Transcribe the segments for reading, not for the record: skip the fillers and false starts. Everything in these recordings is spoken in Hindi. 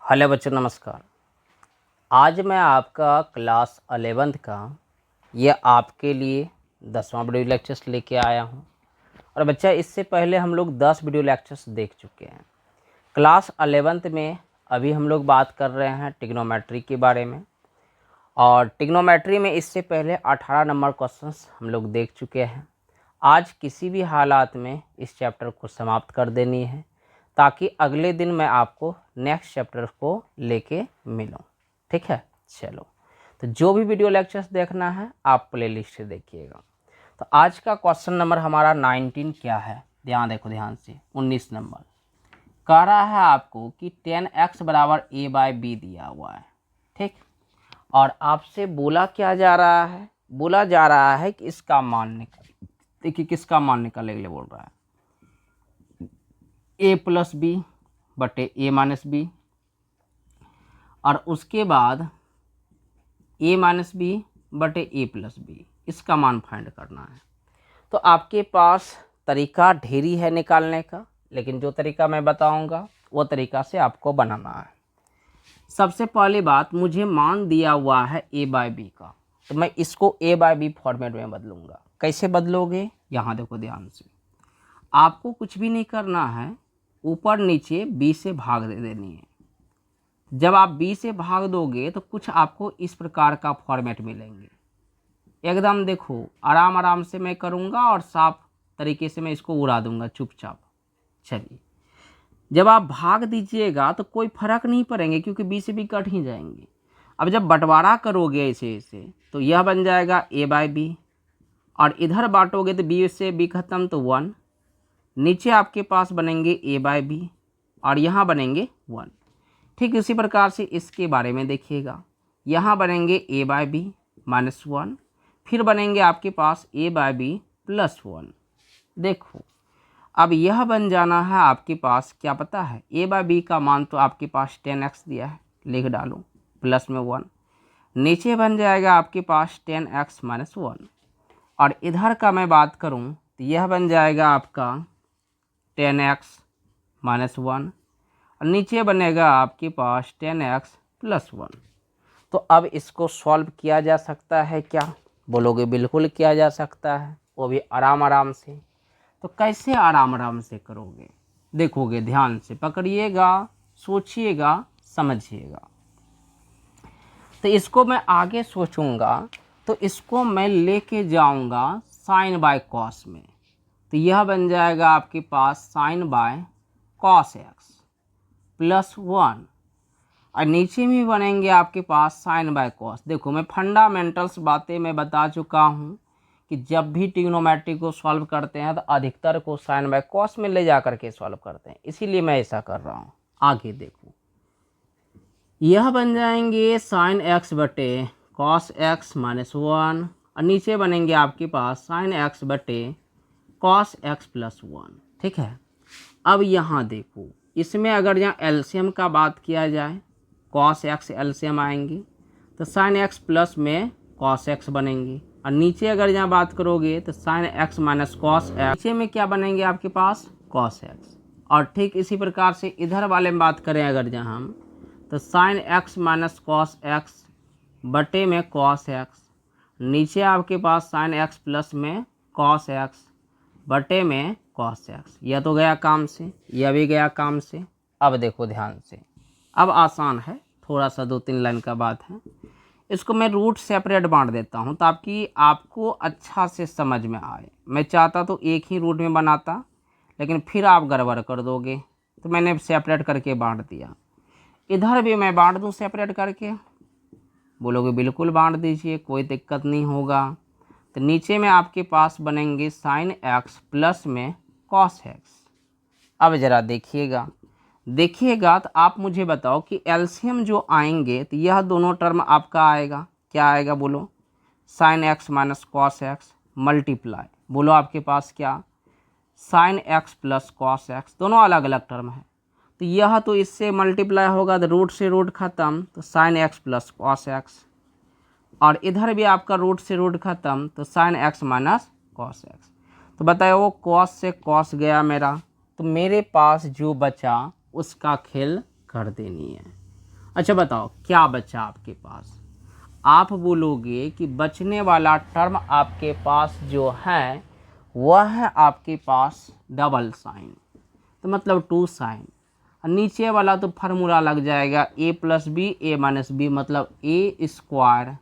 हेलो बच्चों, नमस्कार। आज मैं आपका क्लास 11th का ये आपके लिए 10वां वीडियो लेक्चर्स लेके आया हूँ। और बच्चा, इससे पहले हम लोग 10 वीडियो लेक्चर्स देख चुके हैं। क्लास 11th में अभी हम लोग बात कर रहे हैं ट्रिग्नोमेट्री के बारे में। और ट्रिग्नोमेट्री में इससे पहले 18 नंबर क्वेश्चंस हम लोग देख चुके हैं। आज किसी भी हालात में इस चैप्टर को समाप्त कर देनी है, ताकि अगले दिन मैं आपको नेक्स्ट चैप्टर को लेके मिलूं। ठीक है, चलो। तो जो भी वीडियो लेक्चर्स देखना है आप प्लेलिस्ट से देखिएगा। तो आज का क्वेश्चन नंबर हमारा 19 क्या है, ध्यान देखो ध्यान से। 19 नंबर कह रहा है आपको कि 10x बराबर a/b दिया हुआ है। ठीक, और आपसे बोला क्या जा रहा है, बोला जा रहा है कि इसका मान निकाल। देखिए किसका मान निकालने के लिए बोल रहा है, a+b बटे a-b, और उसके बाद a-b बटे a+b, इसका मान फाइंड करना है। तो आपके पास तरीका ढेरी है निकालने का, लेकिन जो तरीका मैं बताऊंगा वो तरीका से आपको बनाना है। सबसे पहली बात, मुझे मान दिया हुआ है a/b का, तो मैं इसको a/b फॉर्मेट में बदलूंगा। कैसे बदलोगे, यहाँ देखो ध्यान से। आपको कुछ भी नहीं करना है, ऊपर नीचे b से भाग दे देनी है। जब आप b से भाग दोगे तो कुछ आपको इस प्रकार का फॉर्मेट मिलेंगे। एकदम देखो आराम आराम से मैं करूँगा और साफ तरीके से मैं इसको उड़ा दूंगा चुपचाप। चलिए, जब आप भाग दीजिएगा तो कोई फर्क नहीं पड़ेंगे, क्योंकि b से b कट ही जाएंगे। अब जब बंटवारा करोगे ऐसे तो यह बन जाएगा a/b, और इधर बांटोगे तो b से b खत्म तो 1, नीचे आपके पास बनेंगे a/b और यहाँ बनेंगे 1। ठीक इसी प्रकार से इसके बारे में देखिएगा, यहाँ बनेंगे a/b माइनस 1, फिर बनेंगे आपके पास a/b प्लस 1। देखो अब यह बन जाना है आपके पास, क्या पता है, a/b का मान तो आपके पास 10x दिया है, लिख डालो, प्लस में 1, नीचे बन जाएगा आपके पास 10x माइनस 1, और इधर का मैं बात करूं तो यह बन जाएगा आपका 10x माइनस 1, और नीचे बनेगा आपके पास 10x प्लस 1। तो अब इसको सॉल्व किया जा सकता है क्या, बोलोगे बिल्कुल किया जा सकता है, वो भी आराम आराम से। तो कैसे आराम आराम से करोगे, देखोगे ध्यान से, पकड़िएगा, सोचिएगा, समझिएगा। तो इसको मैं आगे सोचूंगा तो इसको मैं लेके जाऊंगा साइन बाय कॉस में। तो यह बन जाएगा आपके पास sine by cos x plus 1, और नीचे में बनेंगे आपके पास साइन बाय कॉस। देखो मैं फंडामेंटल्स बातें मैं बता चुका हूँ कि जब भी ट्रिग्नोमेट्री को सॉल्व करते हैं तो अधिकतर को साइन बाय कॉस में ले जा करके सॉल्व करते हैं, इसीलिए मैं ऐसा कर रहा हूँ। आगे देखो, यह बन जाएंगे साइन x बटे कॉस x माइनस 1, और नीचे बनेंगे आपके पास साइन x बटे कॉस x प्लस 1। ठीक है, अब यहाँ देखो, इसमें अगर यहाँ एलसीएम का बात किया जाए, कॉस x एलसीएम आएंगी तो साइन x प्लस में कॉस x बनेंगी, और नीचे अगर यहाँ बात करोगे तो sine x minus cos x, नीचे में क्या बनेंगे आपके पास कॉस x। और ठीक इसी प्रकार से इधर वाले में बात करें अगर जहाँ हम, तो sine x minus cos x बटे में कॉस x, नीचे आपके पास साइन x प्लस में कॉस x बटे में कॉस x। यह तो गया काम से, यह भी गया काम से। अब देखो ध्यान से, अब आसान है, थोड़ा सा 2-3 लाइन का बात है। इसको मैं रूट सेपरेट बांट देता हूँ ताकि आपको अच्छा से समझ में आए। मैं चाहता तो एक ही रूट में बनाता, लेकिन फिर आप गड़बड़ कर दोगे, तो मैंने सेपरेट करके बांट दिया। इधर भी मैं बांट दूँ सेपरेट करके, बोलोगे बिल्कुल बांट दीजिए, कोई दिक्कत नहीं होगा। तो नीचे में आपके पास बनेंगे साइन x प्लस में कॉस x। अब ज़रा देखिएगा तो आप मुझे बताओ कि एलसीएम जो आएंगे तो यह दोनों टर्म आपका आएगा, क्या आएगा बोलो, sine x minus cos x multiply, बोलो आपके पास क्या, sine x plus cos x, दोनों अलग अलग टर्म है। तो यह तो इससे मल्टीप्लाई होगा तो रूट से रूट खत्म, तो sine x plus cos x, और इधर भी आपका रूट से रूट खत्म, तो sine x minus cos x। तो बताओ वो कॉस से कॉस गया मेरा, तो मेरे पास जो बचा उसका खेल कर देनी है। अच्छा बताओ क्या बचा आपके पास। आप बोलोगे कि बचने वाला टर्म आपके पास जो है वह है आपके पास डबल साइन, तो मतलब 2 साइन। नीचे वाला तो फार्मूला लग जाएगा a plus B A minus B, मतलब ए स्क्वायर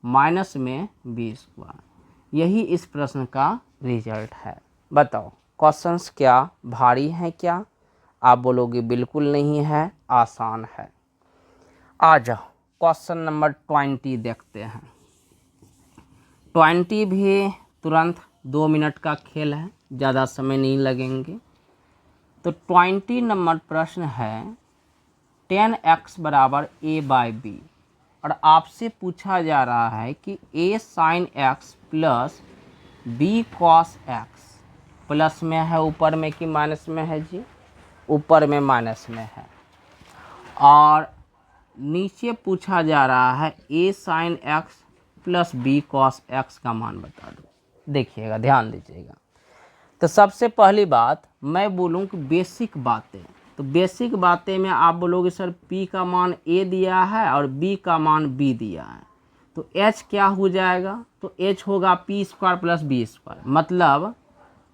माइनस में बी स्क्वायर। यही इस प्रश्न का रिजल्ट है। बताओ क्वेश्चंस क्या भारी हैं क्या। आप बोलोगे बिल्कुल नहीं है, आसान है। आ जाओ क्वेश्चन नंबर 20 देखते हैं। 20 भी तुरंत 2 मिनट का खेल है, ज़्यादा समय नहीं लगेंगे। तो 20 नंबर प्रश्न है 10x बराबर a बाई बी, और आपसे पूछा जा रहा है कि a sine x plus b cos x plus में है ऊपर में कि माइनस में है जी, ऊपर में माइनस में है। और नीचे पूछा जा रहा है a sine x plus b cos x का मान बता दो। देखिएगा ध्यान दीजिएगा। तो सबसे पहली बात मैं बोलूँ कि बेसिक बातें, तो बेसिक बातें में आप बोलोगे सर p का मान a दिया है और b का मान b दिया है, तो h क्या हो जाएगा, तो h होगा p square plus B square, मतलब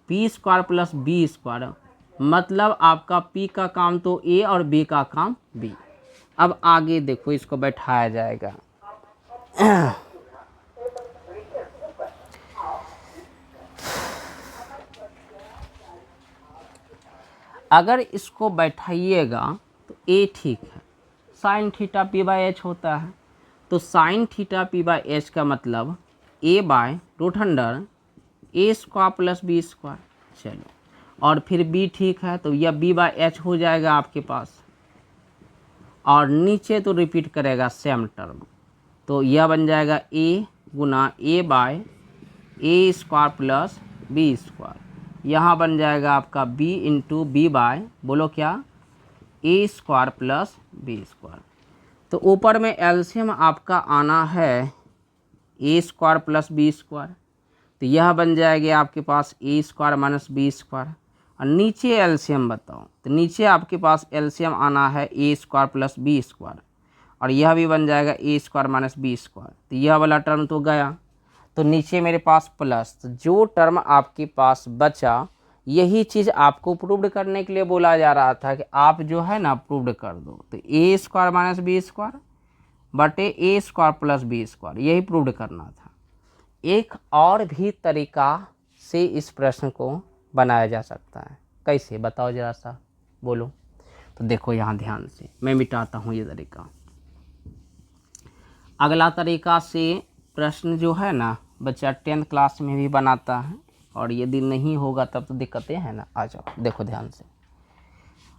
p square plus B square, मतलब आपका p का काम तो a और b का काम b। अब आगे देखो इसको बैठाया जाएगा। अगर इसको बैठाइएगा तो a ठीक है, sine theta P by H होता है, तो sine theta P by H का मतलब a by root under A square plus B square. चलो, और फिर b ठीक है, तो यह b बाई एच हो जाएगा आपके पास, और नीचे तो रिपीट करेगा सेम टर्म, तो यह बन जाएगा a गुना a by A square plus B square. यहाँ बन जाएगा आपका b इंटू बी बाय बोलो क्या ए स्क्वायर प्लस बी स्क्वायर। तो ऊपर में एलसीएम आपका आना है ए स्क्वायर प्लस बी स्क्वायर, तो यह बन जाएगी आपके पास ए स्क्वायर माइनस बी स्क्वायर। और नीचे एलसीएम बताओ, तो नीचे आपके पास एलसीएम आना है ए स्क्वायर प्लस बी स्क्वायर, और यह भी बन जाएगा ए स्क्वायर माइनस बी स्क्वायर। तो यह वाला टर्म तो गया, तो नीचे मेरे पास प्लस, तो जो टर्म आपके पास बचा यही चीज़ आपको प्रूव्ड करने के लिए बोला जा रहा था कि आप जो है ना प्रूव्ड कर दो। तो ए स्क्वायर माइनस बी स्क्वायर बटे ए स्क्वायर प्लस बी स्क्वायर, यही प्रूव्ड करना था। एक और भी तरीका से इस प्रश्न को बनाया जा सकता है, कैसे बताओ जरा सा बोलो। तो देखो यहाँ ध्यान से मैं मिटाता हूँ ये तरीका। अगला तरीका से प्रश्न जो है ना बच्चा 10th क्लास में भी बनाता है, और यदि नहीं होगा तब तो दिक्कतें हैं ना। आ जाओ देखो ध्यान से।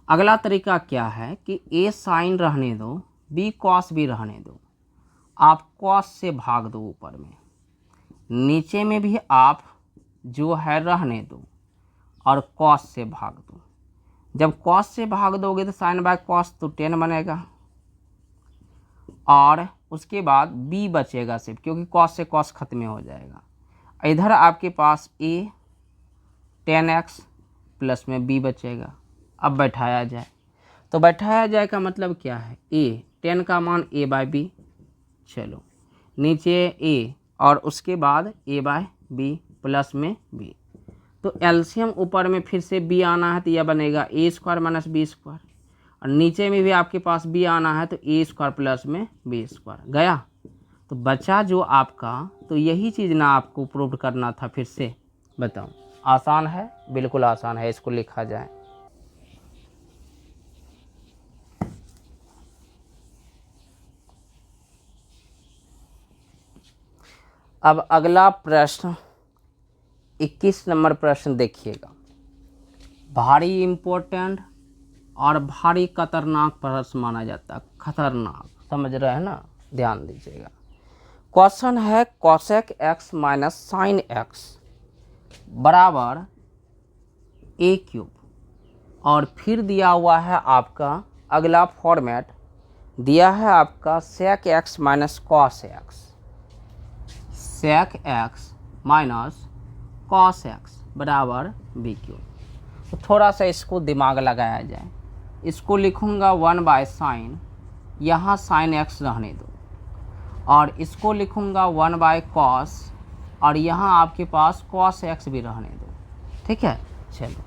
अगला तरीका क्या है कि a साइन रहने दो, b कॉस भी रहने दो, आप कॉस से भाग दो ऊपर में, नीचे में भी आप जो है रहने दो और कॉस से भाग दो। जब कॉस से भाग दोगे तो साइन बाय कॉस तो 10 बनेगा, और उसके बाद b बचेगा सिर्फ, क्योंकि कॉस से कॉस खत्म हो जाएगा। इधर आपके पास a 10x प्लस में b बचेगा। अब बैठाया जाए, तो बैठाया जाए का मतलब क्या है, a 10 का मान a बाय बी, चलो नीचे a और उसके बाद a बाय बी प्लस में b, तो एलसीएम ऊपर में फिर से b आना है, तो यह बनेगा ए स्क्वायर माइनस बी स्क्वायर, और नीचे में भी आपके पास b आना है, तो ए स्क्वायर प्लस में बी स्क्वायर गया। तो बचा जो आपका, तो यही चीज़ ना आपको प्रूव करना था फिर से। बताओ आसान है, बिल्कुल आसान है, इसको लिखा जाए। अब अगला प्रश्न 21 नंबर प्रश्न देखिएगा, भारी इम्पोर्टेंट और भारी खतरनाक प्रश्न माना जाता है। खतरनाक समझ रहे हैं ना, ध्यान दीजिएगा। क्वेश्चन है cosec x minus sine x बराबर ए क्यूब, और फिर दिया हुआ है आपका अगला फॉर्मेट दिया है आपका sec x minus cos x, sec x minus cos x बराबर बी क्यूब। तो थोड़ा सा इसको दिमाग लगाया जाए, इसको लिखूँगा 1 बाय साइन यहाँ साइन एक्स रहने दो और इसको लिखूँगा 1/cos और यहाँ आपके पास cos x भी रहने दो। ठीक है, चलो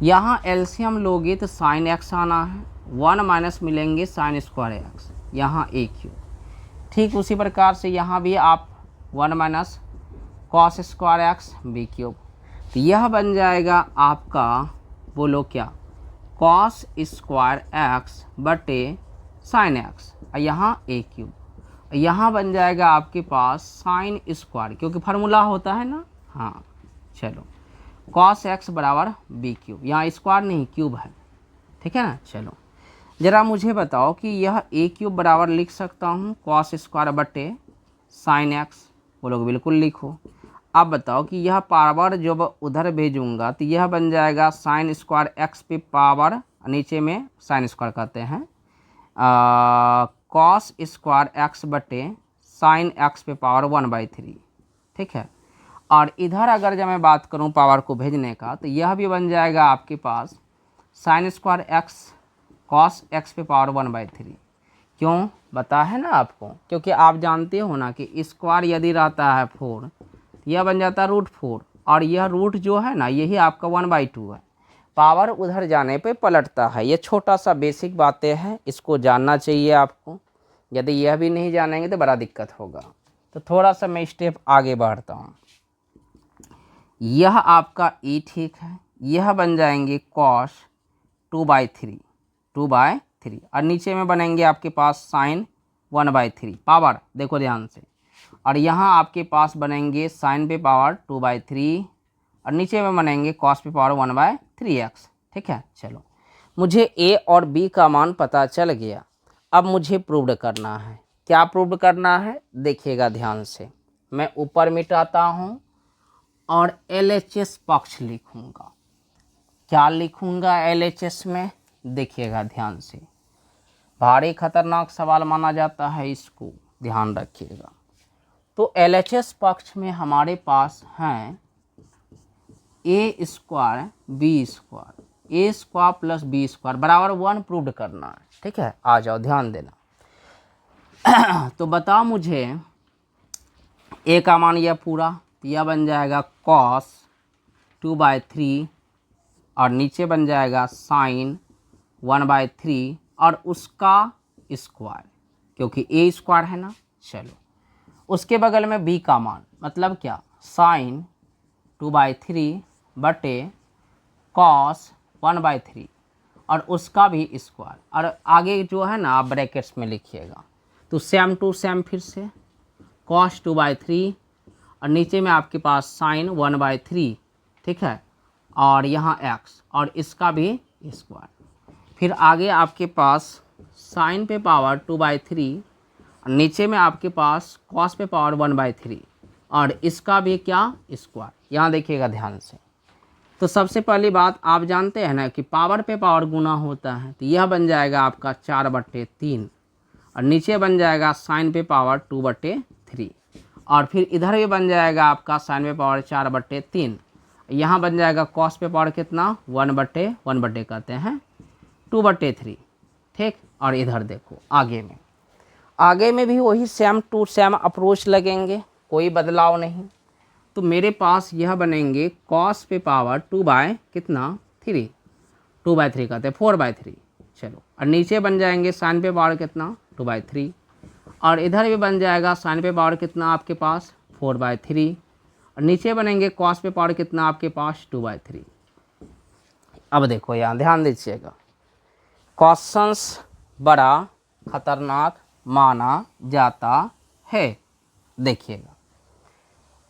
यहाँ एलसीएम लोगे तो साइन एक्स आना है, 1 माइनस मिलेंगे साइन स्क्वायर एक्स, यहाँ ए क्यूब। ठीक उसी प्रकार से यहाँ भी आप 1 minus cos square x B cube, तो यह बन जाएगा आपका, बोलो क्या, कॉस स्क्वायर एक्स बटे साइन एक्स, और यहाँ ए क्यूब, यहाँ बन जाएगा आपके पास साइन स्क्वायर, क्योंकि फार्मूला होता है ना। हाँ चलो, कॉस एक्स बराबर बी क्यूब, यहाँ स्क्वायर नहीं क्यूब है। ठीक है ना। चलो ज़रा मुझे बताओ कि यह ए क्यूब बराबर लिख सकता हूँ कॉस स्क्वायर बटे साइन एक्स, बोलोगे बिल्कुल लिखो। अब बताओ कि यह पावर जब उधर भेजूंगा तो यह बन जाएगा साइन स्क्वायर एक्स पे पावर, नीचे में साइन स्क्वायर कहते हैं, कॉस स्क्वायर एक्स बटे साइन एक्स पे पावर 1/3। ठीक है, और इधर अगर जब मैं बात करूं पावर को भेजने का तो यह भी बन जाएगा आपके पास sine square x cos x पे पावर 1/3। क्यों बता है ना आपको, क्योंकि आप जानते हो ना कि स्क्वायर यदि रहता है 4, यह बन जाता है √4, और यह रूट जो है ना यही आपका 1/2 है। पावर उधर जाने पे पलटता है। ये छोटा सा बेसिक बातें हैं, इसको जानना चाहिए आपको। यदि यह भी नहीं जानेंगे तो बड़ा दिक्कत होगा। तो थोड़ा सा मैं स्टेप आगे बढ़ता हूँ। यह आपका ई ठीक है, यह बन जाएंगे कॉस 2/3 और नीचे में बनेंगे आपके पास साइन 1/3 पावर, देखो ध्यान से, और यहाँ आपके पास बनेंगे साइन पे पावर 2/3 और नीचे में बनेंगे कॉस पे पावर 1/3x। ठीक है, चलो मुझे ए और बी का मान पता चल गया। अब मुझे प्रूव्ड करना है। क्या प्रूव्ड करना है, देखिएगा ध्यान से। मैं ऊपर मिटाता हूँ और LHS पक्ष लिखूँगा। क्या लिखूँगा LHS में, देखिएगा ध्यान से। भारी खतरनाक सवाल माना जाता है, इसको ध्यान रखिएगा। तो LHS पक्ष में हमारे पास हैं a square B square, A square plus B square बराबर 1 प्रूव्ड करना है। ठीक है, आ जाओ ध्यान देना। तो बताओ मुझे ए का मान यह पूरा, तो यह बन जाएगा कॉस 2/3 और नीचे बन जाएगा साइन 1/3 और उसका स्क्वायर, क्योंकि ए स्क्वायर है ना। चलो उसके बगल में बी का मान, मतलब क्या, साइन 2/3 बटे कॉस 1/3 और उसका भी स्क्वायर, और आगे जो है ना आप ब्रैकेट्स में लिखिएगा। तो सेम टू सेम फिर से कॉस 2/3 और नीचे में आपके पास साइन 1/3। ठीक है, और यहाँ x और इसका भी स्क्वायर। फिर आगे आपके पास साइन पे पावर 2/3 और नीचे में आपके पास कॉस पे पावर 1/3 और इसका भी क्या, स्क्वायर। यहाँ देखिएगा ध्यान से। तो सबसे पहली बात आप जानते हैं ना कि पावर पे पावर गुना होता है, तो यह बन जाएगा आपका 4/3 और नीचे बन जाएगा साइन पे पावर 2/3 और फिर इधर भी बन जाएगा आपका साइन पे पावर 4/3। यहाँ बन जाएगा कॉस पे पावर कितना, 1/1 कहते हैं 2/3। ठीक, और इधर देखो आगे में भी वही सेम टू सेम अप्रोच लगेंगे, कोई बदलाव नहीं। तो मेरे पास यह बनेंगे कॉस पे पावर 2/3 कहते हैं 4/3। चलो, और नीचे बन जाएंगे साइन पे पावर कितना, 2/3 और इधर भी बन जाएगा साइन पे पावर कितना आपके पास 4/3 और नीचे बनेंगे कॉस पे पावर कितना आपके पास 2/3। अब देखो यहाँ ध्यान दीजिएगा, क्वेश्चंस बड़ा खतरनाक माना जाता है। देखिएगा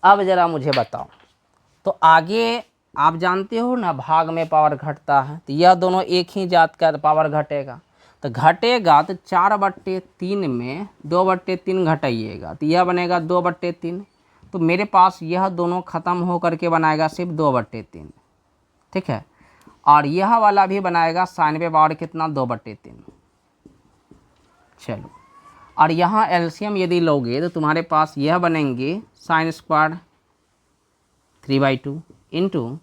अब ज़रा मुझे बताओ, तो आगे आप जानते हो ना भाग में पावर घटता है, तो यह दोनों एक ही जात का पावर घटेगा, तो घटेगा तो 4/3 में 2/3 घटाइएगा तो यह बनेगा 2/3। तो मेरे पास यह दोनों ख़त्म हो करके बनाएगा सिर्फ 2/3। ठीक है, और यह वाला भी बनाएगा साइन पे पावर कितना, 2/3। चलो, और यहाँ एलसीएम यदि लोगे तो तुम्हारे पास यह बनेंगे साइन स्क्वायर 3/2 इंटू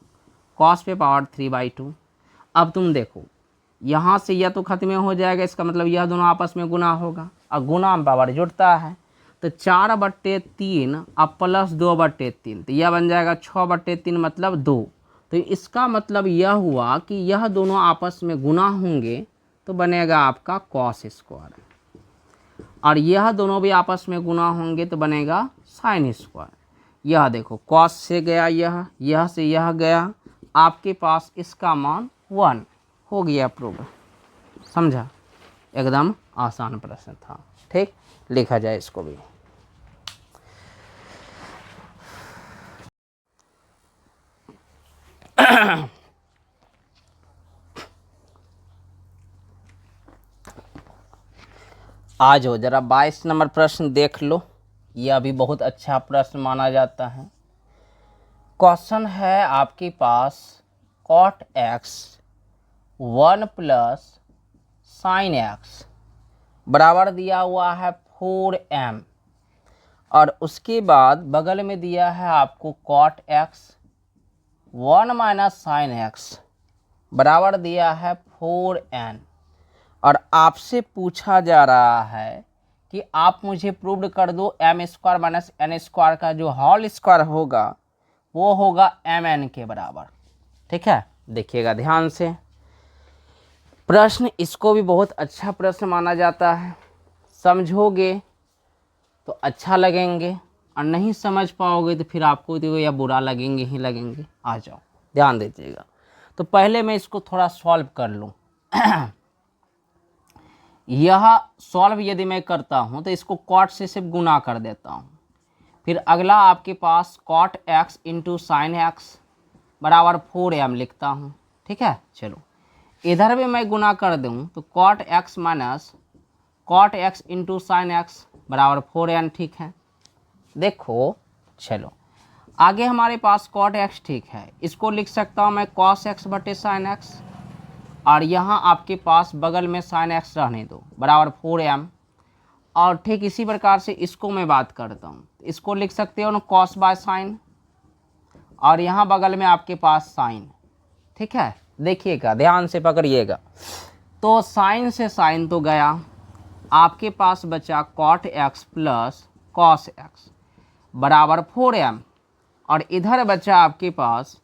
कॉस पे पावर 3/2। अब तुम देखो यहाँ से यह तो खत्म हो जाएगा, इसका मतलब यह दोनों आपस में गुना होगा और गुना में पावर जुड़ता है। तो 4/3 अब प्लस 2/3, तो यह बन जाएगा 6/3 मतलब 2। तो इसका मतलब यह हुआ कि यह दोनों आपस में गुना होंगे तो बनेगा आपका कॉस स्क्वायर, और यह दोनों भी आपस में गुना होंगे तो बनेगा साइन स्क्वायर। यह देखो कॉस से गया यह से यह गया, आपके पास इसका मान 1 हो गया प्रूव। समझा? एकदम आसान प्रश्न था। ठीक, लिखा जाए इसको भी। आज हो जरा 22 नंबर प्रश्न देख लो, यह भी बहुत अच्छा प्रश्न माना जाता है। क्वेश्चन है आपके पास cot x 1 plus sign x बराबर दिया हुआ है 4m, और उसके बाद बगल में दिया है आपको cot x 1 minus sine x बराबर दिया है 4n, और आपसे पूछा जा रहा है कि आप मुझे प्रूव कर दो m square minus n square का जो होल स्क्वायर होगा वो होगा mn के बराबर। ठीक है, देखिएगा ध्यान से प्रश्न, इसको भी बहुत अच्छा प्रश्न माना जाता है। समझोगे तो अच्छा लगेंगे और नहीं समझ पाओगे तो फिर आपको तो या बुरा लगेंगे ही लगेंगे। आ जाओ, ध्यान दीजिएगा। तो पहले मैं इसको थोड़ा सॉल्व कर लूँ। यह सॉल्व यदि मैं करता हूँ तो इसको कॉट से सिर्फ गुना कर देता हूँ। फिर अगला आपके पास cot x into sine x बराबर 4m लिखता हूँ। ठीक है, चलो इधर भी मैं गुना कर दूँ तो cot x minus cot x into sine x बराबर 4n। ठीक है, देखो चलो आगे हमारे पास cot x ठीक है, इसको लिख सकता हूँ मैं cos x बटे साइन एक्स, और यहाँ आपके पास बगल में साइन एक्स रहने दो बराबर 4m। और ठीक इसी प्रकार से इसको मैं बात करता हूँ, इसको लिख सकते हो ना कॉस बाय साइन, और यहाँ बगल में आपके पास साइन। ठीक है, देखिएगा ध्यान से पकड़िएगा। तो साइन से साइन तो गया, आपके पास बचा cot x plus cos x बराबर 4m, और इधर बचा आपके पास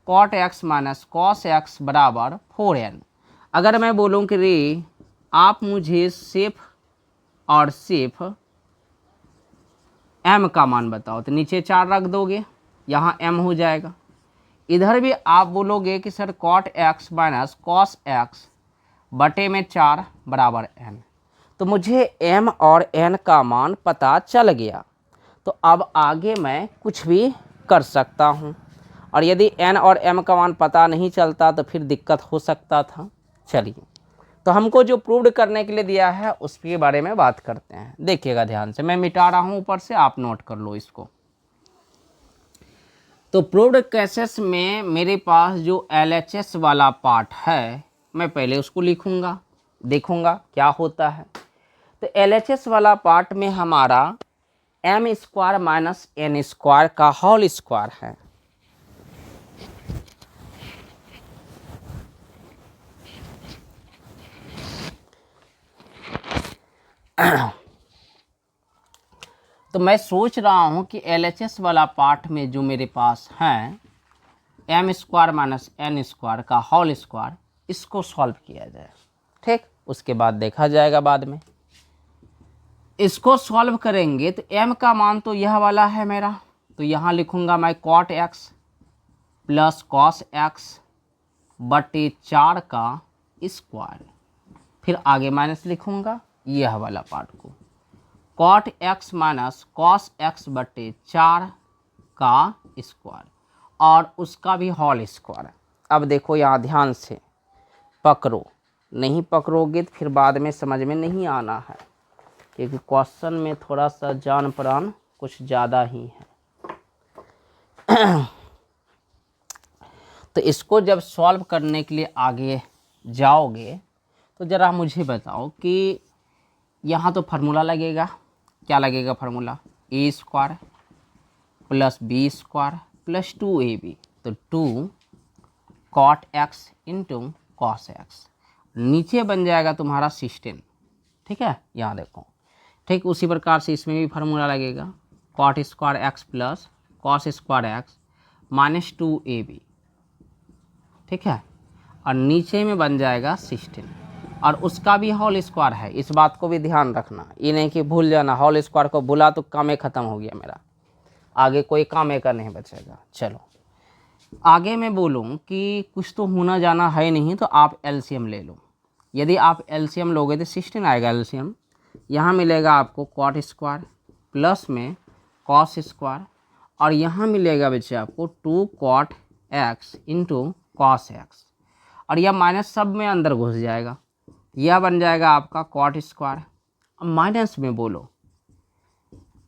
cot x minus cos x बराबर 4n। अगर मैं बोलूँ कि रे आप मुझे सिर्फ और सिर्फ m का मान बताओ, तो नीचे 4 रख दोगे, यहाँ m हो जाएगा। इधर भी आप बोलोगे कि sir cot x minus cos x बटे में 4 बराबर n, तो मुझे m और n का मान पता चल गया। तो अब आगे मैं कुछ भी कर सकता हूँ, और यदि n और m का मान पता नहीं चलता तो फिर दिक्कत हो सकता था। चलिए, तो हमको जो प्रूव करने के लिए दिया है उसके बारे में बात करते हैं। देखिएगा ध्यान से, मैं मिटा रहा हूँ ऊपर से, आप नोट कर लो इसको। तो प्रूव्ड केसेस में मेरे पास जो LHS वाला पार्ट है मैं पहले उसको लिखूंगा, देखूंगा क्या होता है। तो LHS वाला पार्ट में हमारा m square minus n square का होल स्क्वायर है। तो मैं सोच रहा हूँ कि LHS वाला पार्ट में जो मेरे पास है m square minus n square का होल स्क्वायर, इसको सॉल्व किया जाए। ठीक, उसके बाद देखा जाएगा बाद में। इसको सॉल्व करेंगे तो m का मान तो यह वाला है मेरा, तो यहाँ लिखूंगा मैं cot x plus cos x बटे 4 का स्क्वायर, फिर आगे माइनस लिखूंगा यह वाला पार्ट को cot x minus cos x बटे 4 का स्क्वायर, और उसका भी होल स्क्वायर। अब देखो यहाँ ध्यान से पकड़ो, नहीं पकड़ोगे तो फिर बाद में समझ में नहीं आना है, क्योंकि क्वेश्चन में थोड़ा सा जान प्राण कुछ ज़्यादा ही है। तो इसको जब सॉल्व करने के लिए आगे जाओगे तो ज़रा मुझे बताओ कि यहाँ तो फार्मूला लगेगा, क्या लगेगा formula, a square plus b square plus 2ab, तो 2 cot x into cos x नीचे बन जाएगा तुम्हारा 16, ठीक है, यहाँ देखो। ठीक उसी प्रकार से इसमें भी फार्मूला लगेगा, cot square x plus cos square x minus 2ab, ठीक है, और नीचे में बन जाएगा 16, और उसका भी होल स्क्वायर है। इस बात को भी ध्यान रखना, ये नहीं कि भूल जाना, होल स्क्वायर को भूला तो काम ही ख़त्म हो गया मेरा, आगे कोई काम एक नहीं बचेगा। चलो आगे मैं बोलूँ कि कुछ तो होना जाना है नहीं, तो आप एलसीएम ले लो। यदि आप एलसीएम लोगे तो 16 आएगा एलसीएम, यहाँ मिलेगा आपको कॉट स्क्वायर प्लस में कॉस स्क्वायर, और यहाँ मिलेगा बच्चे आपको 2 cot x into cos x, और यह माइनस सब में अंदर घुस जाएगा, यह बन जाएगा आपका कॉट स्क्वायर। अब माइनस में बोलो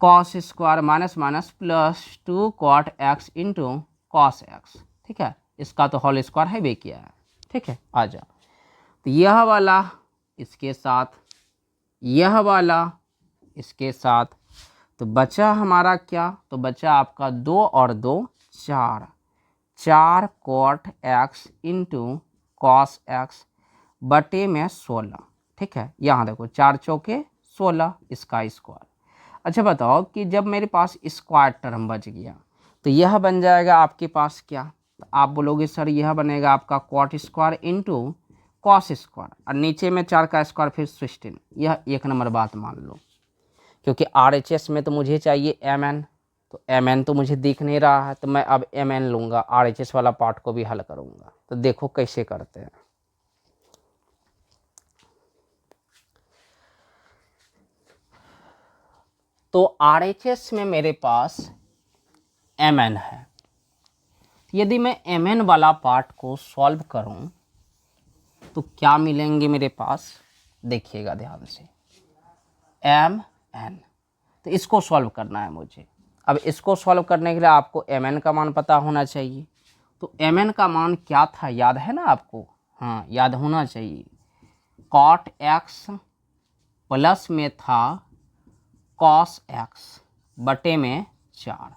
cos square minus minus plus 2 cot x into cos x, ठीक है, इसका तो होल स्क्वायर है बे किया है, ठीक है। आ जाओ, तो यह वाला इसके साथ, यह वाला इसके साथ, तो बचा हमारा क्या, तो बचा आपका 2 और 2 4, 4 cot x into cos x बटे में 16, ठीक है। यहाँ देखो 4 चौके 16, इसका स्क्वायर। अच्छा बताओ कि जब मेरे पास स्क्वायर टर्म बच गया तो यह बन जाएगा आपके पास क्या, तो आप बोलोगे सर यह बनेगा आपका cot square into cos square, और नीचे में 4 का स्क्वायर फिर 16। यह एक नंबर बात मान लो, क्योंकि RHS में तो मुझे चाहिए MN, तो MN तो मुझे दिख नहीं रहा है, तो मैं अब MN लूँगा, RHS वाला पार्ट को भी हल करूँगा। तो देखो कैसे करते हैं। तो RHS में मेरे पास MN है, यदि मैं MN वाला पार्ट को सॉल्व करूं तो क्या मिलेंगे मेरे पास, देखिएगा ध्यान से, MN। तो इसको सॉल्व करना है मुझे। अब इसको सॉल्व करने के लिए आपको MN का मान पता होना चाहिए। तो MN का मान क्या था, याद है ना आपको, हाँ याद होना चाहिए, कॉट एक्स प्लस में था कॉस एक्स बटे में 4,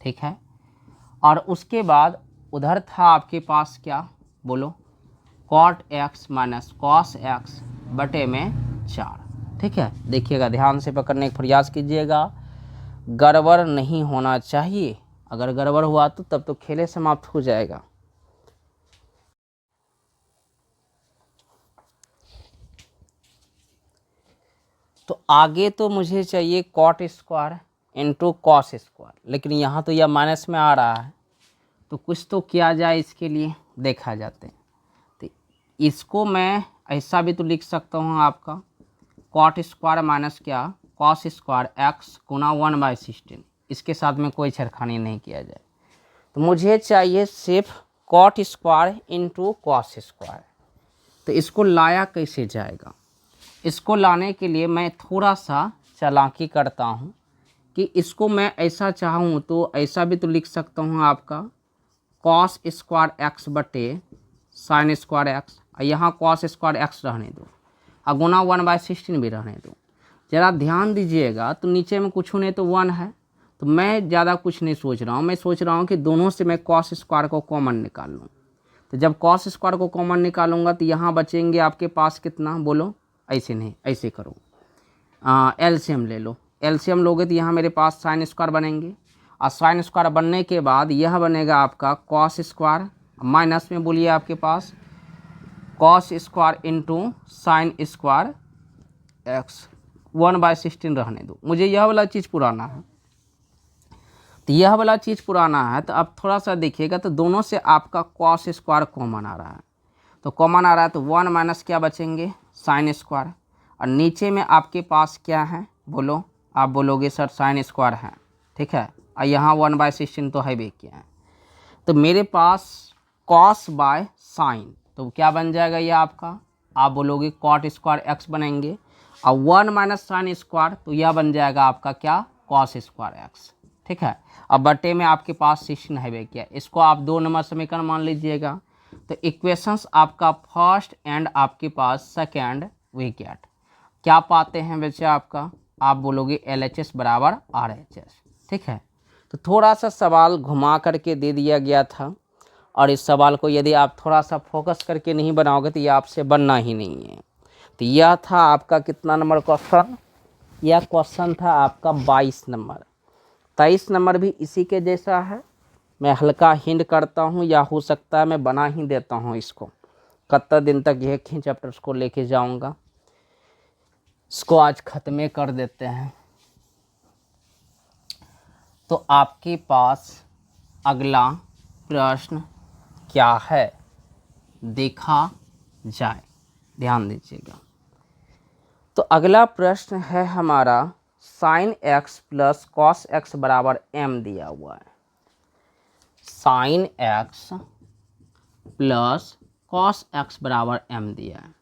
ठीक है, और उसके बाद उधर था आपके पास क्या, बोलो, cot x minus cos x बटे में 4, ठीक है। देखिएगा ध्यान से पकड़ने का प्रयास कीजिएगा, गड़बड़ नहीं होना चाहिए, अगर गड़बड़ हुआ तो तब तो खेले समाप्त हो जाएगा। तो आगे तो मुझे चाहिए cot square into cos square, लेकिन यहाँ तो यह माइनस में आ रहा है, तो कुछ तो किया जाए, इसके लिए देखा जाते हैं। तो इसको मैं ऐसा भी तो लिख सकता हूँ आपका, कॉट स्क्वायर माइनस क्या, कॉस स्क्वायर एक्स गुना 1/16, इसके साथ में कोई छेड़खानी नहीं किया जाए। तो मुझे चाहिए सिर्फ cot square into cos square. तो इसको लाया कैसे जाएगा, इसको लाने के लिए मैं थोड़ा सा चालाकी करता हूँ कि इसको मैं ऐसा चाहूँ तो ऐसा भी तो लिख सकता हूँ आपका, कॉस स्क्वायर एक्स बटे साइन स्क्वायर एक्स, और यहाँ कॉस स्क्वायर एक्स रहने दो, और गुना 1/16 भी रहने दो। ज़रा ध्यान दीजिएगा, तो नीचे में कुछ नहीं तो 1 है, तो मैं ज़्यादा कुछ नहीं सोच रहा हूँ, मैं सोच रहा हूँ कि दोनों से मैं कॉस स्क्वायर को कॉमन निकाल लूँ। तो जब कॉस स्क्वायर को कॉमन निकालूंगा तो यहाँ बचेंगे आपके पास कितना, बोलो, ऐसे नहीं ऐसे करो, एलसीएम ले लो, एलसीएम लोगे तो यहाँ मेरे पास साइन स्क्वायर बनेंगे, और साइन स्क्वायर बनने के बाद यह बनेगा आपका कॉस स्क्वायर, माइनस में बोलिए आपके पास cos square into sine square x 1/16 रहने दो। मुझे यह वाला चीज़ पुराना है, तो यह वाला चीज़ पुराना है। तो अब थोड़ा सा देखिएगा, तो दोनों से आपका कॉस स्क्वायर कॉमन आ रहा है, तो कॉमन आ रहा है, तो 1 माइनस क्या बचेंगे, साइन स्क्वायर, और नीचे में आपके पास क्या है, बोलो, आप बोलोगे सर साइन स्क्वायर है, ठीक है, और यहाँ 1/16 तो है भी क्या है, तो मेरे पास कॉस बाय साइन, तो क्या बन जाएगा ये आपका, आप बोलोगे कॉट स्क्वायर एक्स बनेंगे, और 1 माइनस साइन स्क्वायर, तो यह बन जाएगा आपका क्या, कॉस स्क्वायर एक्स, ठीक है। अब बटे में आपके पास 16 है भी क्या, इसको आप 2 नंबर समीकरण मान लीजिएगा। तो इक्वेशंस आपका फर्स्ट एंड आपके पास सेकेंड वी गेट, क्या पाते हैं बच्चे आपका, आप बोलोगे LHS बराबर RHS, ठीक है। तो थोड़ा सा सवाल घुमा करके दे दिया गया था, और इस सवाल को यदि आप थोड़ा सा फोकस करके नहीं बनाओगे तो ये आपसे बनना ही नहीं है। तो यह था आपका कितना नंबर क्वेश्चन? यह क्वेश्चन था आपका 22 नंबर। 23 नंबर भी इसी के जैसा है। मैं हल्का हिंट करता हूँ, या हो सकता है मैं बना ही देता हूँ इसको। कितना दिन तक यह चैप्टर्स को लेके जाऊँगा, इसको आज ख़त्म कर देते हैं। तो आपके पास अगला प्रश्न क्या है, देखा जाए, ध्यान दीजिएगा। तो अगला प्रश्न है हमारा sine x plus cos x बराबर एम दिया हुआ है। Sine x plus cos x बराबर एम दिया है,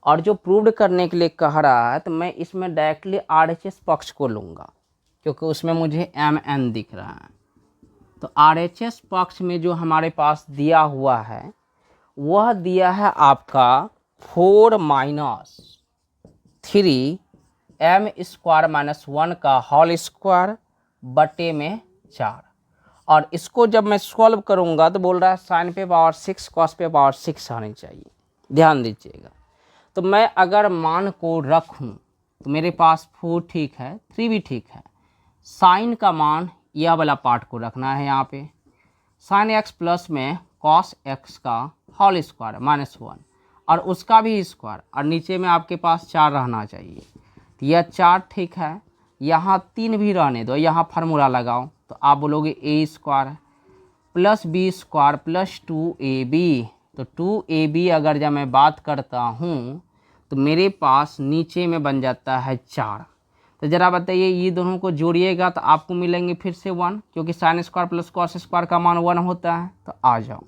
और जो प्रूव करने के लिए कह रहा है तो मैं इसमें डायरेक्टली RHS पक्ष को लूँगा, क्योंकि उसमें मुझे MN दिख रहा है। तो RHS पक्ष में जो हमारे पास दिया हुआ है वह दिया है आपका 4 माइनस 3 m स्क्वायर माइनस 1 का होल स्क्वायर बटे में 4। और इसको जब मैं सॉल्व करूंगा तो बोल रहा है साइन पे पावर 6 कॉस पे पावर 6 आनी चाहिए, ध्यान दीजिएगा। तो मैं अगर मान को रखूं तो मेरे पास 4 ठीक है, 3 भी ठीक है। साइन का मान यह वाला पार्ट को रखना है यहाँ पे, साइन एक्स प्लस में कॉस एक्स का होल स्क्वायर माइनस 1 और उसका भी स्क्वायर, और नीचे में आपके पास 4 रहना चाहिए। तो यह 4 ठीक है, यहाँ 3 भी रहने दो, यहाँ फार्मूला लगाओ तो आप बोलोगे A square plus B square plus 2ab। तो 2ab अगर जब मैं बात करता हूँ तो मेरे पास नीचे में बन जाता है 4। तो ज़रा बताइए, ये दोनों को जोड़िएगा तो आपको मिलेंगे फिर से 1, क्योंकि sine square plus cos square का मान 1 होता है। तो आ जाओ,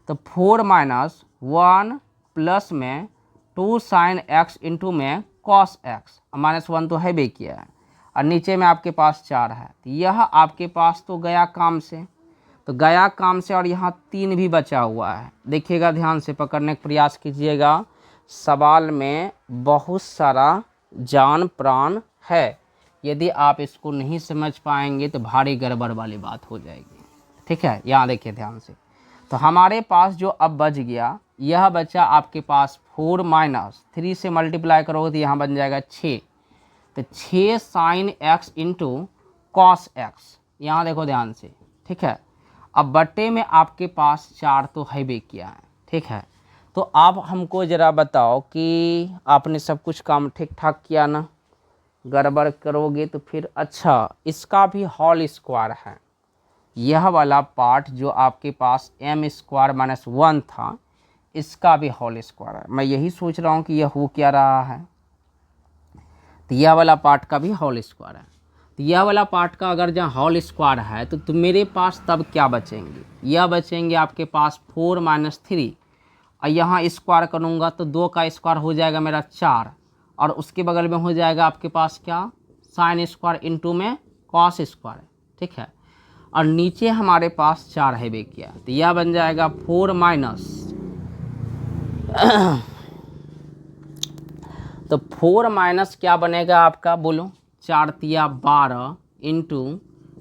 तो 4 माइनस 1 प्लस में 2 साइन एक्स इंटू में कॉस एक्स, माइनस 1 तो है भी किया है, और नीचे में आपके पास 4 है। तो यह आपके पास तो गया काम से, तो गया काम से, और यहाँ 3 भी बचा हुआ है। देखिएगा, ध्यान से पकड़ने का प्रयास कीजिएगा, सवाल में बहुत सारा जान प्राण है। यदि आप इसको नहीं समझ पाएंगे तो भारी गड़बड़ वाली बात हो जाएगी। ठीक है, यहाँ देखिए ध्यान से। तो हमारे पास जो अब बच गया, यह बचा आपके पास 4 माइनस 3 से मल्टीप्लाई करोगे तो यहाँ बन जाएगा 6। तो 6 sine x into cos x, यहाँ देखो ध्यान से। ठीक है, अब बट्टे में आपके पास 4 तो है भी किया है। ठीक है, तो आप हमको ज़रा बताओ कि आपने सब कुछ काम ठीक ठाक किया ना? गड़बड़ करोगे तो फिर अच्छा, इसका भी होल स्क्वायर है। यह वाला पार्ट जो आपके पास m स्क्वायर माइनस 1 था, इसका भी होल स्क्वायर है। मैं यही सोच रहा हूँ कि यह हो क्या रहा है। तो यह वाला पार्ट का भी होल स्क्वायर है। तो यह वाला पार्ट का अगर जहाँ होल स्क्वायर है तो मेरे पास तब क्या बचेंगे? यह बचेंगे आपके पास 4 माइनस 3, और यहाँ स्क्वायर करूँगा तो 2 का स्क्वायर हो जाएगा मेरा 4, और उसके बगल में हो जाएगा आपके पास क्या, साइन स्क्वायर इंटू में कॉस स्क्वायर। ठीक है, और नीचे हमारे पास 4 है बे किया, तो यह बन जाएगा 4 माइनस तो 4 माइनस क्या बनेगा आपका, बोलो? 4 तिया 12 into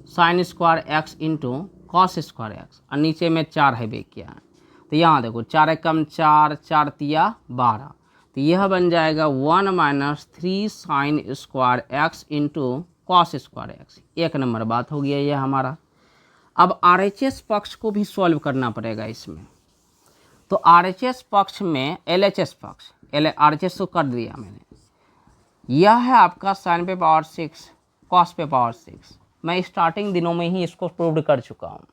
sine square x into cos square x, और नीचे में 4 है बे किया। तो यहाँ देखो 4 एकम 4, 4 तिया 12, तो यह बन जाएगा 1 minus 3 sign square x into cos square x. 1 number बात हो गया ये हमारा। अब RHS पक्ष को भी सॉल्व करना पड़ेगा इसमें। तो RHS पक्ष में LHS पक्ष, RHS तो कर दिया मैंने। यह है आपका साइन पे पावर 6 कॉस पे पावर 6। मैं स्टार्टिंग दिनों में ही इसको प्रूव कर चुका हूँ।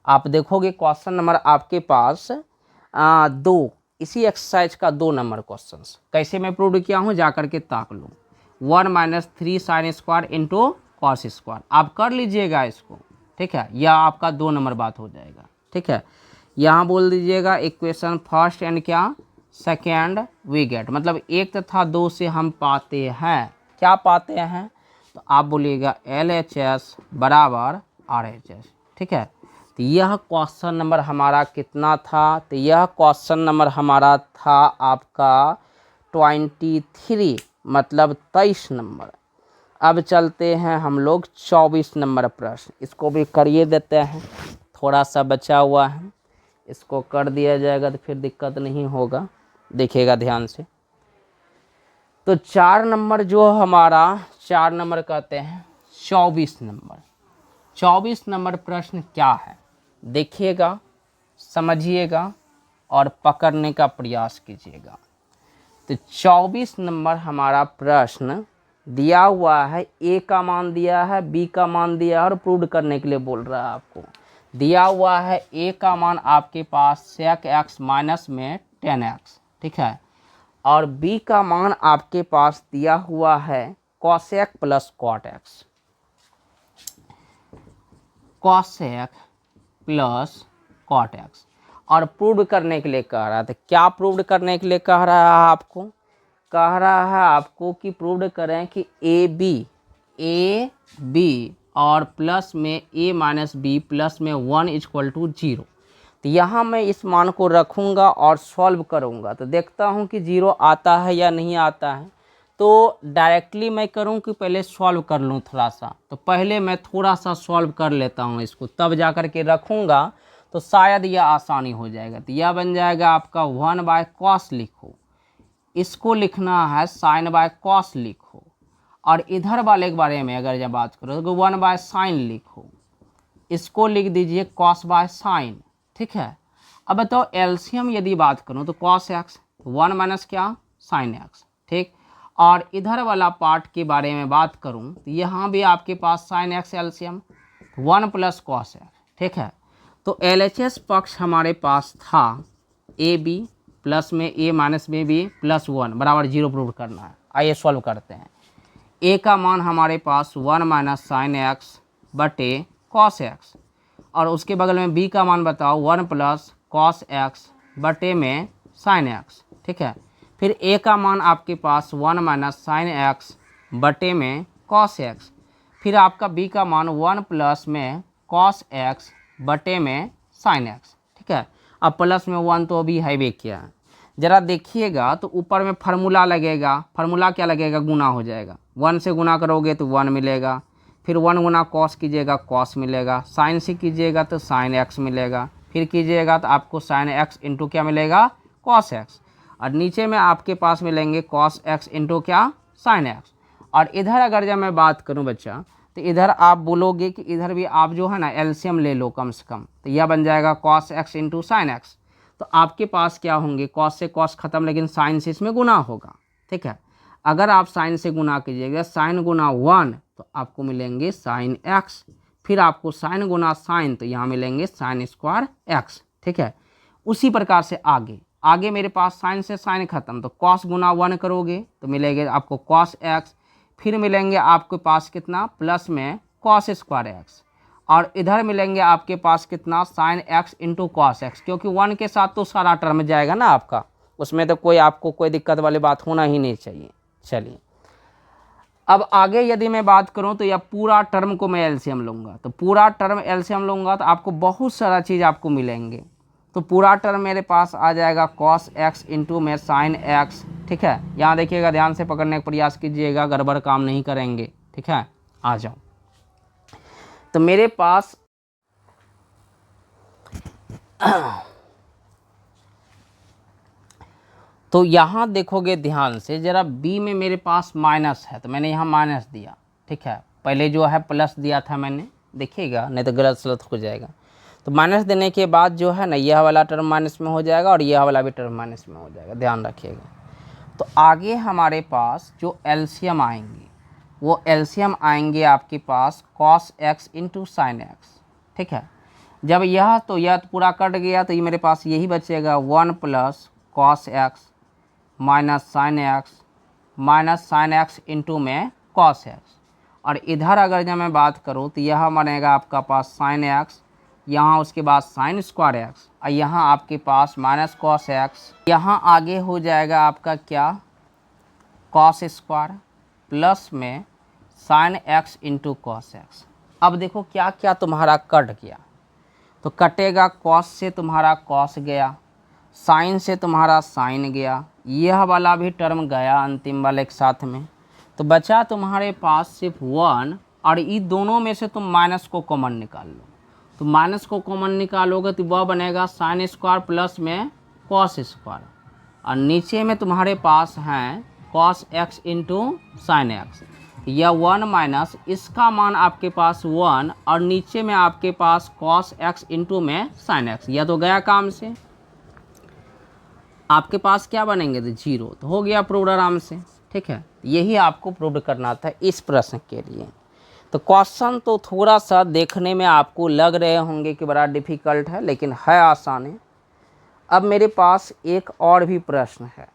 आप देखोगे क्वेश्चन नंबर आपके पास 2, इसी एक्सरसाइज का 2 नंबर क्वेश्चन कैसे मैं प्रूव किया हूँ, जा करके ताक लो। 1 minus 3 sine square into cos square, आप कर लीजिएगा इसको। ठीक है, यह आपका 2 नंबर बात हो जाएगा। ठीक है, यहाँ बोल दीजिएगा इक्वेशन फर्स्ट एंड क्या सेकेंड वी गेट, मतलब 1 तथा 2 से हम पाते हैं, क्या पाते हैं? तो आप बोलिएगा LHS बराबर RHS। ठीक है, तो यह क्वेश्चन नंबर हमारा कितना था? तो यह क्वेश्चन नंबर हमारा था आपका 23, मतलब 23 नंबर। अब चलते हैं हम लोग 24 नंबर प्रश्न, इसको भी करिए देते हैं, थोड़ा सा बचा हुआ है। इसको कर दिया जाएगा तो फिर दिक्कत नहीं होगा, देखिएगा ध्यान से। तो 4 नंबर जो हमारा 4 नंबर कहते हैं 24 नंबर। 24 नंबर प्रश्न क्या है देखिएगा, समझिएगा और पकड़ने का प्रयास कीजिएगा। तो 24 नंबर हमारा प्रश्न दिया हुआ है, ए का मान दिया है, बी का मान दिया है और प्रूव करने के लिए बोल रहा है आपको। दिया हुआ है ए का मान आपके पास sec x माइनस में 10x, ठीक है, और बी का मान आपके पास दिया हुआ है cosec plus cot x, cosec plus cot x, और प्रूव करने के लिए कह रहा है। तो क्या प्रूव करने के लिए कह रहा है आपको? कह रहा है आपको कि प्रूव करें कि ए बी और प्लस में a माइनस बी प्लस में 1 इक्वल टू 0। तो यहाँ मैं इस मान को रखूँगा और सॉल्व करूँगा, तो देखता हूँ कि 0 आता है या नहीं आता है। तो डायरेक्टली मैं करूँ कि पहले सॉल्व कर लूँ थोड़ा सा, तो पहले मैं थोड़ा सा सॉल्व कर लेता हूँ इसको, तब जा कर के रखूँगा तो शायद यह आसानी हो जाएगा। तो यह बन जाएगा आपका 1/cos लिखो, इसको लिखना है sin बाय cos लिखो, और इधर वाले के बारे में अगर जब बात करो तो 1/sin लिखो, इसको लिख दीजिए cos बाय sin, ठीक है। अब बताओ एलसीएम यदि बात करूं तो cos x 1 माइनस क्या sin x, ठीक। और इधर वाला पार्ट के बारे में बात करूं तो यहाँ भी आपके पास sin x LCM 1 plus cos x, ठीक है। तो LHS पक्ष हमारे पास था ए बी प्लस में a माइनस में बी प्लस 1 बराबर 0 प्रूव करना है। आइए सॉल्व करते हैं। a का मान हमारे पास 1 माइनस साइन एक्स बटे कॉस एक्स, और उसके बगल में b का मान बताओ 1 प्लस कॉस एक्स बटे में साइन एक्स, ठीक है। फिर a का मान आपके पास 1 माइनस साइन एक्स बटे में कॉस एक्स, फिर आपका b का मान 1 प्लस में कॉस एक्स बटे में साइन एक्स, ठीक है। अब प्लस में 1 तो अभी है भी किया है, ज़रा देखिएगा तो ऊपर में फार्मूला लगेगा। फार्मूला क्या लगेगा? गुना हो जाएगा, 1 से गुना करोगे तो 1 मिलेगा, फिर 1 गुना कॉस कीजिएगा कॉस मिलेगा, साइन से कीजिएगा तो साइन एक्स मिलेगा, फिर कीजिएगा तो आपको साइन एक्स इंटू क्या मिलेगा? कॉस एक्स, और नीचे में आपके पास मिलेंगे कॉस एक्स इंटू क्या? Sign x. और इधर अगर जब मैं बात करूं बच्चा तो इधर आप बोलोगे कि इधर भी आप जो है ना एलसीएम ले लो कम से कम, तो यह बन जाएगा cos x into sine x. तो आपके पास क्या होंगे? कॉस से कॉस खत्म, लेकिन साइन से इसमें गुना होगा, ठीक है। अगर आप साइन से गुना कीजिएगा, साइन गुना 1 तो आपको मिलेंगे साइन एक्स, फिर आपको साइन गुना साइन तो यहाँ मिलेंगे साइन स्क्वायर एक्स, ठीक है। उसी प्रकार से आगे मेरे पास साइन से साइन खत्म, तो कॉस गुना 1 करोगे तो मिलेंगे आपको कॉस एक्स, फिर मिलेंगे आपके पास कितना? प्लस में कॉस स्क्वायर एक्स, और इधर मिलेंगे आपके पास कितना? Sine x into cos x, क्योंकि 1 के साथ तो सारा टर्म जाएगा ना आपका, उसमें तो कोई आपको कोई दिक्कत वाली बात होना ही नहीं चाहिए। चलिए अब आगे यदि मैं बात करूं तो यह पूरा टर्म को मैं एलसीएम लूँगा, तो पूरा टर्म एलसीएम लूँगा तो आपको बहुत सारा चीज़ आपको मिलेंगे। तो पूरा टर्म मेरे पास आ जाएगा कॉस एक्स इंटू में साइन एक्स, ठीक है। यहाँ देखिएगा, ध्यान से पकड़ने का प्रयास कीजिएगा, गड़बड़ काम नहीं करेंगे, ठीक है। आ जाओ, तो मेरे पास तो यहाँ देखोगे ध्यान से ज़रा, b में मेरे पास माइनस है तो मैंने यहाँ माइनस दिया, ठीक है। पहले जो है प्लस दिया था मैंने, देखिएगा नहीं तो गलत सलत हो जाएगा। तो माइनस देने के बाद जो है ना यह वाला टर्म माइनस में हो जाएगा और यह वाला भी टर्म माइनस में हो जाएगा, ध्यान रखिएगा। तो आगे हमारे पास जो एलसीएम आएंगे वो एलसीएम आएंगे आपके पास cos x into sine x, ठीक है। जब यह तो पूरा कट गया तो ये मेरे पास यही बचेगा 1 plus cos x minus sine x into में कॉस एक्स, और इधर अगर जब मैं बात करूँ तो यह बनेगा आपका पास साइन एक्स, यहाँ उसके बाद साइन स्क्वायर एक्स, और यहाँ आपके पास माइनस कॉस एक्स, यहाँ आगे हो जाएगा आपका क्या? कॉस स्क्वायर प्लस में sine x into cos x. अब देखो क्या क्या तुम्हारा कट गया, तो कटेगा कॉस से तुम्हारा कॉस गया, साइन से तुम्हारा साइन गया, यह वाला भी टर्म गया अंतिम वाले के साथ में, तो बचा तुम्हारे पास सिर्फ 1, और ये दोनों में से तुम माइनस को कॉमन निकाल लो। तो माइनस को कॉमन निकालोगे तो वह बनेगा साइन स्क्वायर प्लस में कॉस स्क्वायर, और नीचे में तुम्हारे पास है cos x into sine x. यह 1 माइनस इसका मान आपके पास 1 और नीचे में आपके पास कॉस एक्स इंटू में साइन एक्स, यह तो गया काम से। आपके पास क्या बनेंगे तो 0, तो हो गया प्रूव्ड आराम से। ठीक है, यही आपको प्रूव करना था इस प्रश्न के लिए। तो क्वेश्चन तो थोड़ा सा देखने में आपको लग रहे होंगे कि बड़ा डिफ़िकल्ट है, लेकिन है आसान है। अब मेरे पास एक और भी प्रश्न है,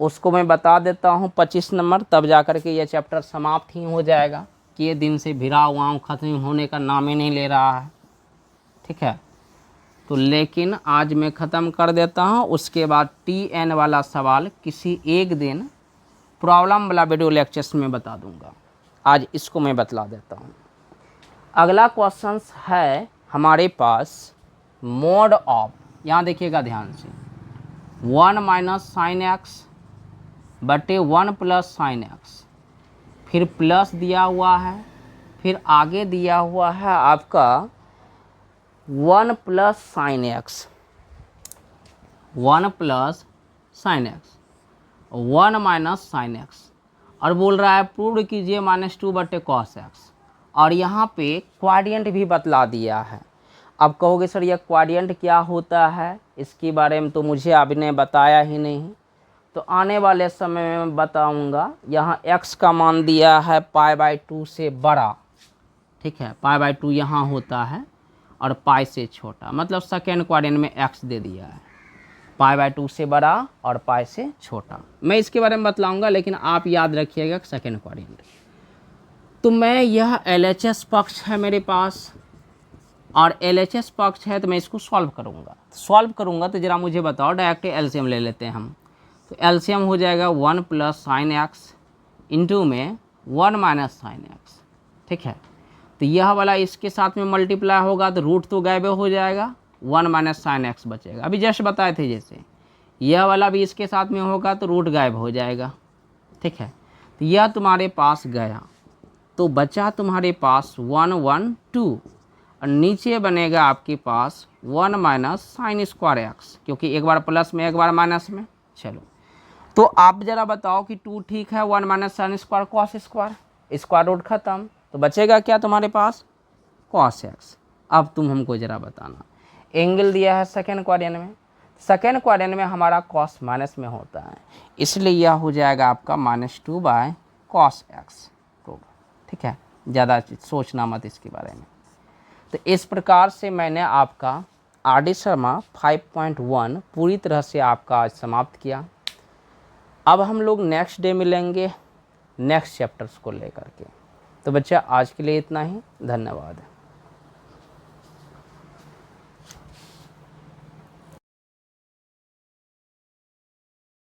उसको मैं बता देता हूँ 25 नंबर, तब जा कर के ये चैप्टर समाप्त ही हो जाएगा कि ये दिन से भिड़ा हुआ हूँ, ख़त्म होने का नाम ही नहीं ले रहा है। ठीक है, तो लेकिन आज मैं ख़त्म कर देता हूँ, उसके बाद TN वाला सवाल किसी एक दिन प्रॉब्लम वाला वीडियो लेक्चर्स में बता दूंगा। आज इसको मैं बतला देता हूँ। अगला क्वेश्चन है हमारे पास मोड ऑफ, यहाँ देखिएगा ध्यान से, 1 माइनस साइन एक्स बटे 1 प्लस साइन एक्स, फिर प्लस दिया हुआ है, फिर आगे दिया हुआ है आपका 1 plus sine x, 1 plus sine x, 1 minus sign x, और बोल रहा है प्रूव कीजिए -2 बटे कॉस एक्स, और यहाँ पे क्वाड्रेंट भी बतला दिया है। अब कहोगे सर यह क्वाड्रेंट क्या होता है, इसके बारे में तो मुझे आपने बताया ही नहीं, तो आने वाले समय में बताऊंगा। यहाँ x का मान दिया है π/2 से बड़ा, ठीक है, π/2 यहाँ होता है और पाई से छोटा, मतलब सेकेंड क्वाड्रेंट में x दे दिया है, π/2 से बड़ा और पाई से छोटा। मैं इसके बारे में बतलाऊंगा, लेकिन आप याद रखिएगा सेकेंड क्वाड्रेंट। तो मैं यह LHS पक्ष है मेरे पास, और LHS पक्ष है, तो मैं इसको सॉल्व करूंगा। तो जरा मुझे बताओ, डायरेक्ट एलसीएम ले लेते हैं हम। तो एलसीएम हो जाएगा 1 प्लस साइन एक्स इंटू में 1 माइनस साइन एक्स। ठीक है, तो यह वाला इसके साथ में मल्टीप्लाई होगा तो रूट तो गायब हो जाएगा, 1 माइनस साइन एक्स बचेगा। अभी जस्ट बताए थे जैसे, यह वाला भी इसके साथ में होगा तो रूट गायब हो जाएगा। ठीक है, तो यह तुम्हारे पास गया, तो बचा तुम्हारे पास 1 1 2, और नीचे बनेगा आपके पास 1 माइनस साइन स्क्वायर एक्स, क्योंकि एक बार प्लस में एक बार माइनस में। चलो, तो आप जरा बताओ कि 2 ठीक है, 1 minus sine square cos square, square root खत्म, तो बचेगा क्या तुम्हारे पास कॉस एक्स। अब तुम हमको जरा बताना, एंगल दिया है सेकेंड क्वाड्रेंट में, सेकेंड क्वाड्रेंट में हमारा कॉस माइनस में होता है, इसलिए यह हो जाएगा आपका -2 बाय कॉस एक्स। ठीक है, ज़्यादा सोचना मत इसके बारे में। तो इस प्रकार से मैंने आपका RD शर्मा 5.1 पूरी तरह से आपका आज समाप्त किया। अब हम लोग नेक्स्ट डे मिलेंगे नेक्स्ट चैप्टर्स को लेकर के। तो बच्चा आज के लिए इतना ही, धन्यवाद।